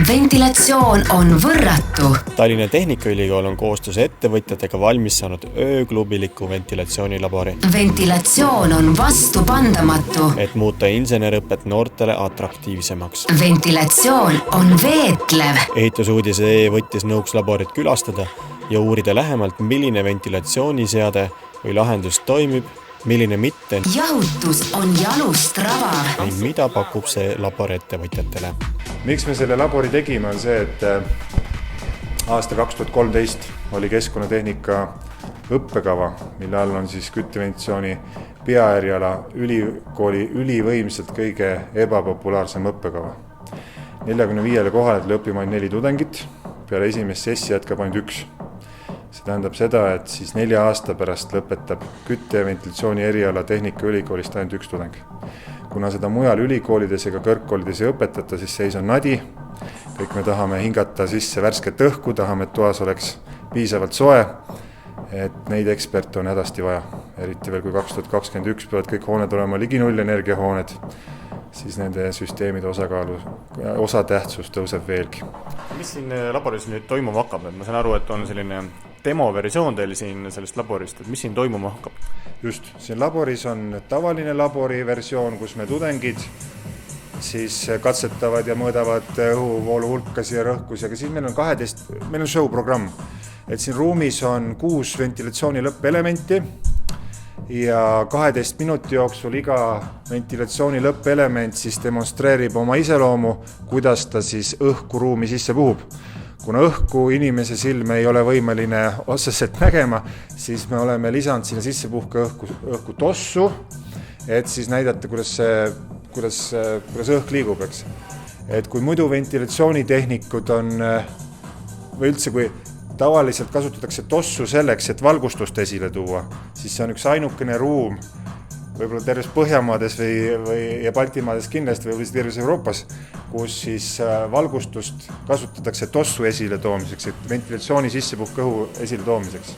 Ventilatsioon on võrratu. Tallinna Tehnikaülikool on koostöös ettevõtjatega valmis saanud ööklubiliku ventilatsioonilabori. Ventilatsioon on vastupandamatu. Et muuta insenerõpet noortele atraktiivsemaks. Ventilatsioon on veetlev. Ehitusuudise võttis nõuks laborit külastada ja uurida lähemalt, milline ventilatsiooniseade või lahendus toimib, milline mitte. Jahutus on jalust rabav. Ning mida pakub see labor ettevõtjatele? Miks me selle labori tegime on see, et aasta 2013 oli keskkonnatehnika õppekava, mille all on siis kütteventilatsiooni peaeriala ülikooli ülivõimselt kõige ebapopulaarsem õppekava. 45 kohale tuli õppima ainult 4 tudengit, peale esimest sessi jätkab ainult 1. See tähendab seda, et siis 4 aasta pärast lõpetab kütte- ja ventilatsiooni eriala Tehnikaülikoolist ainult 1 tudeng. Kuna seda mujal ülikoolides ega kõrgkoolides ei õpetata, siis seis on nadi. Kõik me tahame hingata sisse värsket õhku, tahame, et toas oleks piisavalt soe, et neid eksperte on hädasti vaja. Eriti veel kui 2021 peavad kõik hooned olema ligi nullenergiahooned, siis nende süsteemide osatähtsus tõuseb veelgi. Mis siin laboris nüüd toimuma hakkab? Ma saan aru, et on selline demoversioon teil siin sellest laborist, et mis siin toimuma hakkab? Just, siin laboris on tavaline labori versioon, kus me tudengid siis katsetavad ja mõõdavad õhuvoolu hulkasi ja rõhkusi, aga siin meil on show-programm, et siin ruumis on 6 ventilatsiooni lõppelementi ja 12 minuti jooksul iga ventilatsiooni lõppelement siis demonstreerib oma iseloomu, kuidas ta siis õhku ruumi sisse puhub. Kuna õhku inimese silm ei ole võimeline otseselt nägema, siis me oleme lisanud sinna sisse puhka õhku tossu, et siis näidata, kuidas õhk liigub, eks. Et kui muidu ventilatsioonitehnikud on, või üldse kui tavaliselt kasutatakse tossu selleks, et valgustust esile tuua, siis see on üks ainukene ruum, võib-olla terves Põhjamaades ja Baltimaades kindlasti või terves Euroopas, kus siis valgustust kasutatakse tossu esile toomiseks, et ventilatsiooni sissepuhka õhu esile toomiseks.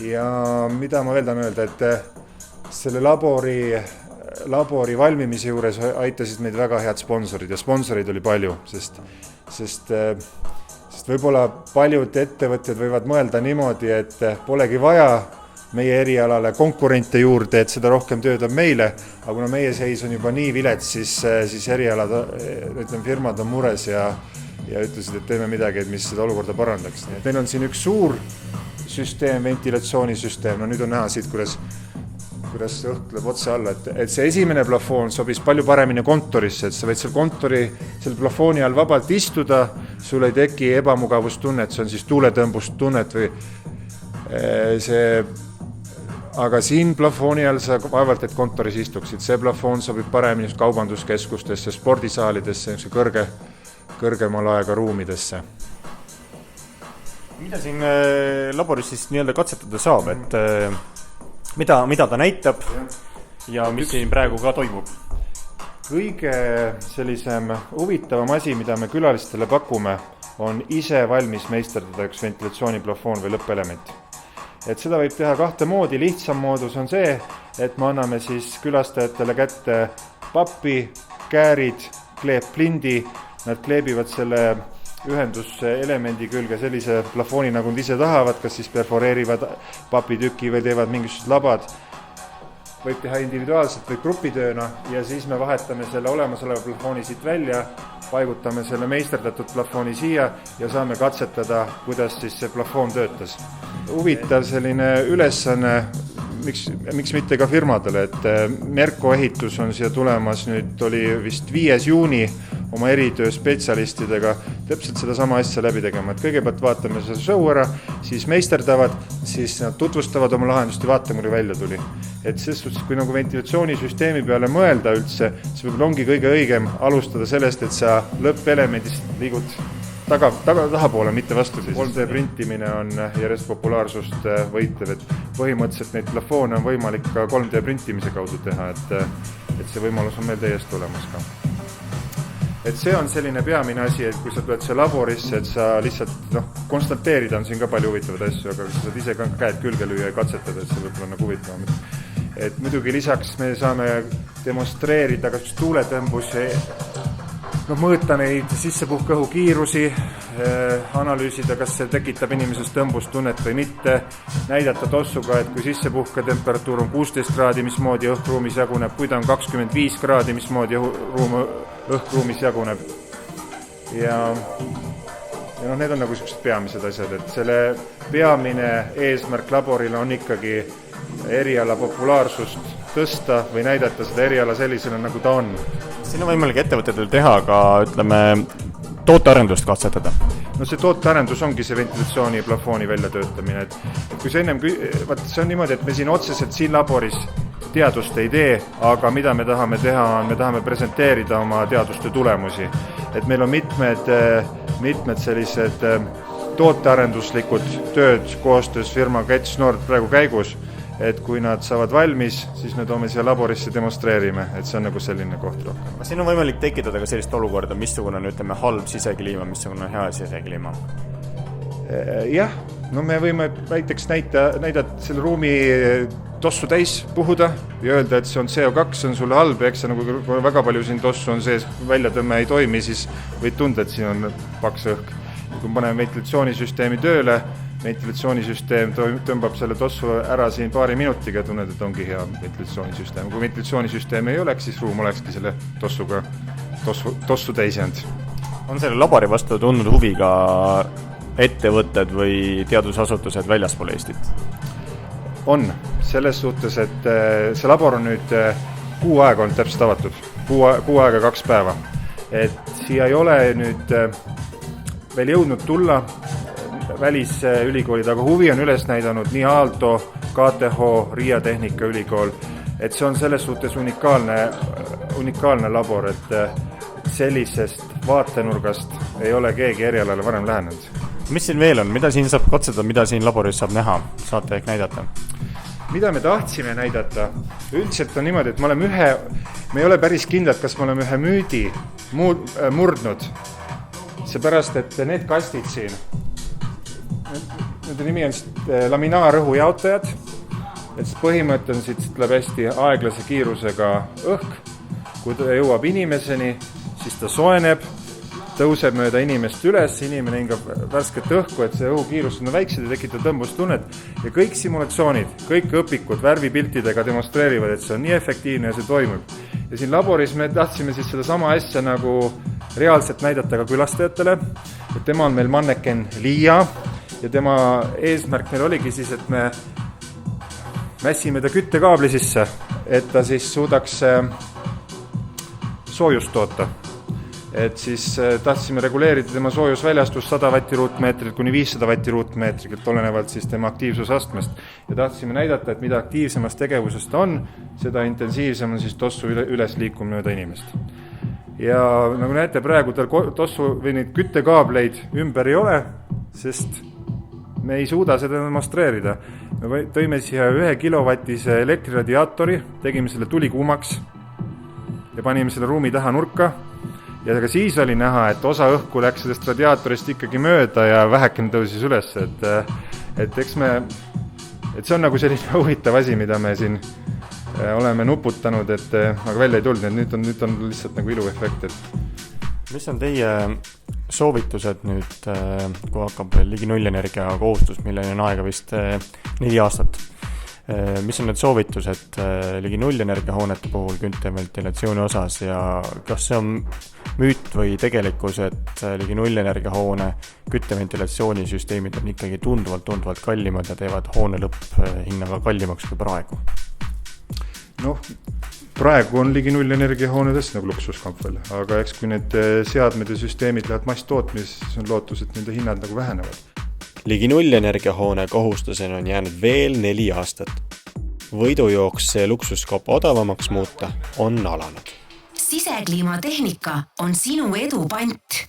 Ja mida ma veel tahan öelda, et selle labori valmimise juures aitasid meid väga head sponsorid ja sponsorid oli palju, sest võib-olla paljud ettevõtted võivad mõelda niimoodi, et polegi vaja meie erialale konkurente juurde, et seda rohkem tööd on meile, aga kuna meie seis on juba nii vilets, siis erialad, firmad on mures ja ütlesid, et teeme midagi, mis seda olukorda parandaks. Meil on siin üks suur süsteem, ventilatsioonisüsteem, no nüüd on näha siit, kuidas õhk tuleb otse alla, et see esimene plafoon sobis palju paremini kontorisse, et sa võid selle plafooni all vabalt istuda, sul ei teki ebamugavustunnet, see on siis tuuletõmbustunnet või aga siin plafooni all sa vaevalt, et kontoris istuksid. See plafoon sobib paremini kaubanduskeskustesse, spordisaalidesse, kõrgemal aega ruumidesse. Mida siin laboris siis nii-öelda katsetada saab, et mida ta näitab ja mis siin praegu ka toimub? Kõige sellisem huvitavam asi, mida me külalistele pakume, on ise valmis meisterdada üks ventilatsiooniplafoon või lõppelement. Et seda võib teha 2 moodi. Lihtsam moodus on see, et me anname siis külastajatele kätte pappi, käärid, kleepplindi, nad kleebivad selle ühenduselemendi külge sellise plafooni, nagu nad ise tahavad, kas siis perforeerivad papitüki või teevad mingisugused labad. Võib teha individuaalselt või grupitööna ja siis me vahetame selle olemasoleva plafooni siit välja, paigutame selle meisterdatud plafooni siia ja saame katsetada, kuidas siis see plafoon töötas. Huvitav selline ülesanne, miks mitte ka firmadele, et Merko ehitus on siia tulemas, nüüd oli vist 5. juuni oma eritöö spetsialistidega täpselt seda sama asja läbi tegema, et kõigepealt vaatame seda show ära, siis meisterdavad, siis nad tutvustavad oma lahendust ja vaatame, kui välja tuli. Et selles suhtes, kui nagu ventilatsioonisüsteemi peale mõelda üldse, siis võib-olla ongi kõige õigem alustada sellest, et sa lõppelemendist liigud tahapoole, mitte vastu. 3D printimine on järjest populaarsust võitev, et põhimõtteliselt neid plafoone on võimalik ka 3D printimise kaudu teha, et see võimalus on meil täiesti olemas ka. Et see on selline peamine asi, et kui sa tuled see laborisse, et sa lihtsalt konstateerida on siin ka palju huvitavad asju, aga sa saad ise ka käed külge lüüa ja katsetada, et see võib-olla nagu huvitavam. Et muidugi lisaks me saame demonstreerida kas tuuletõmbuse mõõta neid sissepuhkeõhu kiirusi, analüüsida, kas see tekitab inimeses tõmbustunnet või mitte, näidata tossuga, et kui sissepuhketemperatuur on 16 kraadi, mismoodi õhkruumis jaguneb, kui ta on 25 kraadi, mismoodi õhkruumis jaguneb. Ja need on nagu sellised peamised asjad, et selle peamine eesmärk laboril on ikkagi eriala populaarsust tõsta või näidata seda eriala sellisena, nagu ta on. Siin on võimalik ettevõtetel teha ka, ütleme, tootearendust katsetada. No see tootearendus ongi see ventilatsiooni plafooni väljatöötamine, et kui see ennem, see on niimoodi, et me siin otseselt siin laboris teadust ei tee, aga mida me tahame teha, me tahame presenteerida oma teaduste tulemusi. Et meil on mitmed sellised tootearenduslikud tööd koostöös firma Gets Nord praegu käigus, et kui nad saavad valmis, siis me toome siia laborisse demonstreerime, et see on nagu selline koht rohkem. Siin on võimalik tekitada ka sellist olukorda, missugune on, ütleme, halb sisekliima, missugune on hea sisekliima? Jah, no me võime näiteks näidata selle ruumi tossu täis puhuda ja öelda, et see on CO2, see on sulle halb, eks see nagu kui väga palju siin tossu on sees, väljatõmme ei toimi, siis võid tunda, et siin on paks õhk. Kui paneme ventilatsioonisüsteemi tööle, ventilatsioonisüsteem tõmbab selle tossu ära siin paari minutiga, tunned, et ongi hea ventilatsioonisüsteem. Kui ventilatsioonisüsteem ei oleks, siis ruum olekski selle tossu täis jäänud. On selle labori vastu tundnud huvi ka ettevõtted või teadusasutused väljaspool Eestit? On, selles suhtes, et see labor on nüüd kuu aega on täpselt avatud, kuu aega 2 päeva. Et siia ei ole nüüd veel jõudnud tulla välisülikoolid, aga huvi on üles näidanud nii Aalto, KTH, Riia Tehnikaülikool, et see on selles suhtes unikaalne labor, et sellisest vaatenurgast ei ole keegi erialale varem lähenenud. Mis siin veel on? Mida siin saab katseda, mida siin laboris saab näha? Saate ehk näidata? Mida me tahtsime näidata? Üldiselt on niimoodi, et me ei ole päris kindlad, kas me oleme ühe müüdi murdnud. Seepärast, et need kastid siin, nende nimi on laminaarõhu jaotajad, et põhimõte on siit tuleb hästi aeglase kiirusega õhk. Kui ta jõuab inimeseni, siis ta soeneb, tõuseb mööda inimest üles, inimene hingab värsket õhku, et see õhukiirus on väiksed ja tekitab tõmbustunnet. Ja kõik simulatsioonid, kõik õpikud värvipiltidega demonstreerivad, et see on nii efektiivne ja see toimub. Ja siin laboris me tahtsime siis seda sama asja nagu reaalselt näidata ka külastajatele. Et tema on meil manneken Liia ja tema eesmärk meil oligi siis, et me mässime ta küttekaabli sisse, et ta siis suudaks soojust toota. Et siis tahtsime reguleerida tema soojusväljastust 100 vatti ruutmeetrit kuni 500 vatti ruutmeetrit, olenevalt siis tema aktiivsusastmest. Ja tahtsime näidata, et mida aktiivsemast tegevusest on, seda intensiivsem on siis tossu üles liikumine mööda inimest. Ja nagu näete, praegu tal tossu või neid küttekaableid ümber ei ole, sest me ei suuda seda demonstreerida. Me tõime siia 1 kilovatise elektriradiaatori, tegime selle tuli kuumaks ja panime selle ruumi taha nurka. Ja ka siis oli näha, et osa õhku läks sellest radiaatorist ikkagi mööda ja vähekene tõusis üles, et see on nagu selline huvitav asi, mida me siin oleme nuputanud, aga välja ei tulnud, et nüüd on lihtsalt nagu iluefekt. Mis on teie soovitused nüüd, kui hakkab ligi nullenergia kohustus, milleni on aega vist 4 aastat? Mis on need soovitused ligi nullenergia hoonete puhul künteventilatsiooni osas ja kas see on müüt või tegelikkus, et ligi nullenergia hoone kütteventilatsioonisüsteemid on ikkagi tunduvalt kallimad ja teevad hoone lõpphinnaga kallimaks kui praegu? Praegu on ligi nullenergia hoone tõesti nagu luksuskamp veel, aga eks kui need seadmed ja süsteemid lähevad masstootmis, siis on lootus, et nende hinnad nagu vähenevad. Ligi nullenergia hoone kohustusena on jäänud veel 4 aastat. Võidujooks see luksuskaup odavamaks muuta on alanud. Sisekliimatehnika on sinu edu pant.